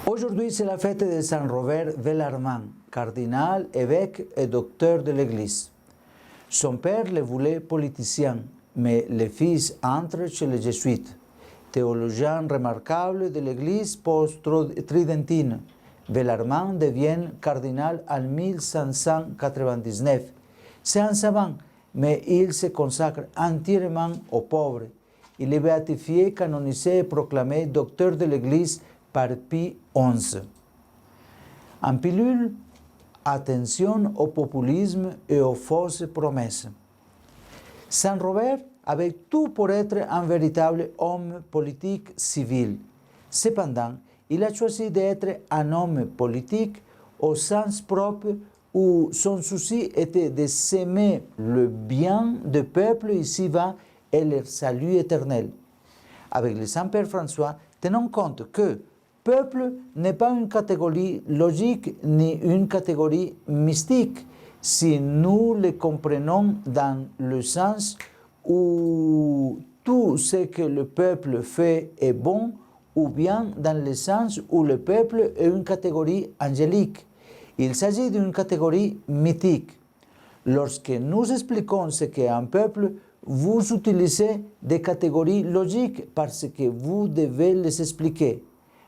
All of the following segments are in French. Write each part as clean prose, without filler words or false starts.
Aujourd'hui, c'est la fête de Saint Robert Bellarmine, cardinal, évêque et docteur de l'Église. Son père le voulait politicien, mais le fils entre chez les jésuites. Théologien remarquable de l'Église post-tridentine, Bellarmine devient cardinal en 1599. C'est un savant, mais il se consacre entièrement aux pauvres. Il est béatifié, canonisé et proclamé docteur de l'Église par Pie XI. En pilule, attention au populisme et aux fausses promesses. Saint Robert avait tout pour être un véritable homme politique civil. Cependant, il a choisi d'être un homme politique au sens propre où son souci était de s'aimer le bien du peuple ici-bas et leur salut éternel. Avec le Saint-Père François, tenons compte que peuple n'est pas une catégorie logique ni une catégorie mystique, si nous le comprenons dans le sens où tout ce que le peuple fait est bon, ou bien dans le sens où le peuple est une catégorie angélique. Il s'agit d'une catégorie mythique. Lorsque nous expliquons ce qu'est un peuple, vous utilisez des catégories logiques parce que vous devez les expliquer.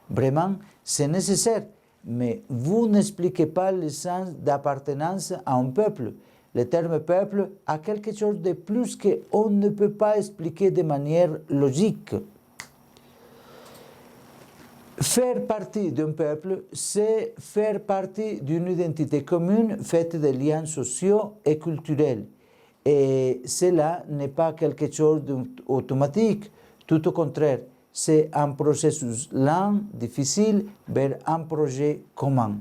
Vraiment, c'est nécessaire, mais vous n'expliquez pas le sens d'appartenance à un peuple. Le terme peuple a quelque chose de plus qu'on ne peut pas expliquer de manière logique. Faire partie d'un peuple, c'est faire partie d'une identité commune faite de liens sociaux et culturels. Et cela n'est pas quelque chose d'automatique, tout au contraire. C'est un processus lent, difficile, vers un projet commun.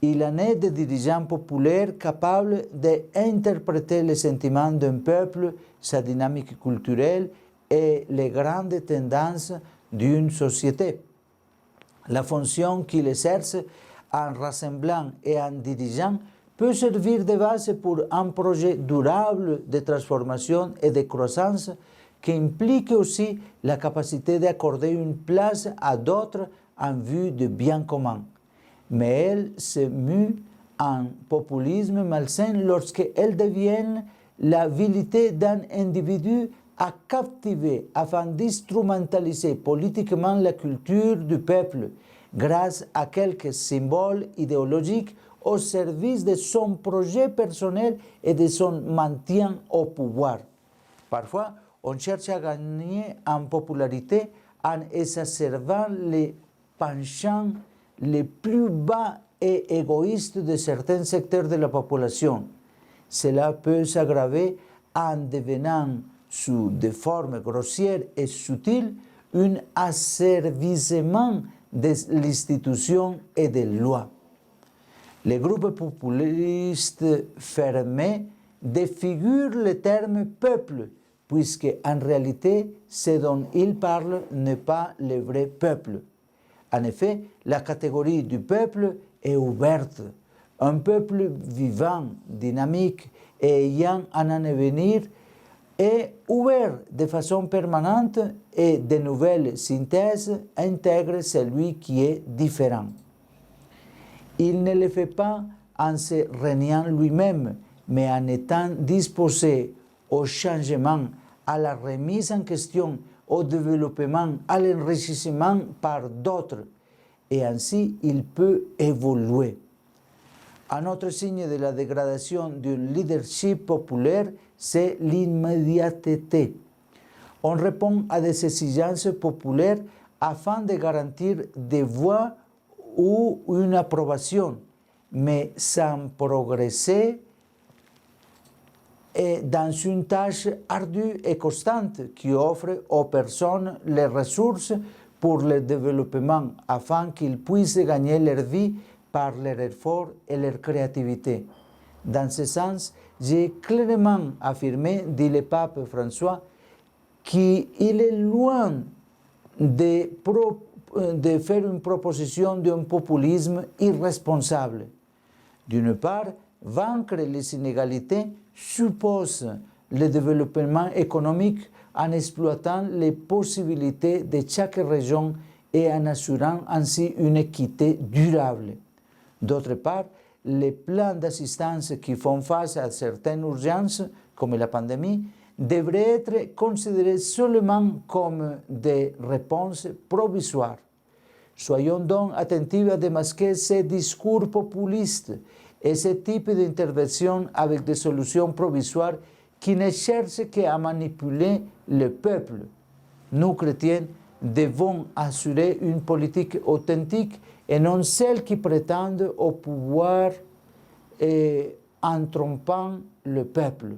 Il en est des dirigeants populaires capables d'interpréter les sentiments d'un peuple, sa dynamique culturelle et les grandes tendances d'une société. La fonction qu'il exerce en rassemblant et en dirigeant peut servir de base pour un projet durable de transformation et de croissance qui implique aussi la capacité d'accorder une place à d'autres en vue du bien commun. Mais elle se mue en populisme malsain lorsqu'elle devient la vilité d'un individu à captiver afin d'instrumentaliser politiquement la culture du peuple grâce à quelques symboles idéologiques au service de son projet personnel et de son maintien au pouvoir. Parfois, on cherche à gagner en popularité en exacerbant les penchants les plus bas et égoïstes de certains secteurs de la population. Cela peut s'aggraver en devenant, sous des formes grossières et subtiles, un asservissement de l'institution et des lois. Les groupes populistes fermés défigurent le terme peuple, puisque en réalité, ce dont ils parlent n'est pas le vrai peuple. En effet, la catégorie du peuple est ouverte. Un peuple vivant, dynamique et ayant un avenir est ouvert de façon permanente et de nouvelles synthèses intègrent celui qui est différent. Il ne le fait pas en se reniant lui-même, mais en étant disposé au changement, à la remise en question, au développement, à l'enrichissement par d'autres. Et ainsi, il peut évoluer. Un autre signe de la dégradation du leadership populaire, c'est l'immédiateté. On répond à des exigences populaires afin de garantir des voix ou une approbation, mais sans progresser et dans une tâche ardue et constante qui offre aux personnes les ressources pour le développement afin qu'ils puissent gagner leur vie par leur effort et leur créativité. Dans ce sens, j'ai clairement affirmé, dit le pape François, qu'il est loin de de faire une proposition d'un populisme irresponsable. D'une part, vaincre les inégalités suppose le développement économique en exploitant les possibilités de chaque région et en assurant ainsi une équité durable. D'autre part, les plans d'assistance qui font face à certaines urgences, comme la pandémie, devraient être considérés seulement comme des réponses provisoires. Soyons donc attentifs à démasquer ces discours populistes et ce type d'intervention avec des solutions provisoires qui ne cherchent qu'à manipuler le peuple. Nous, chrétiens, devons assurer une politique authentique et non celle qui prétend au pouvoir en trompant le peuple.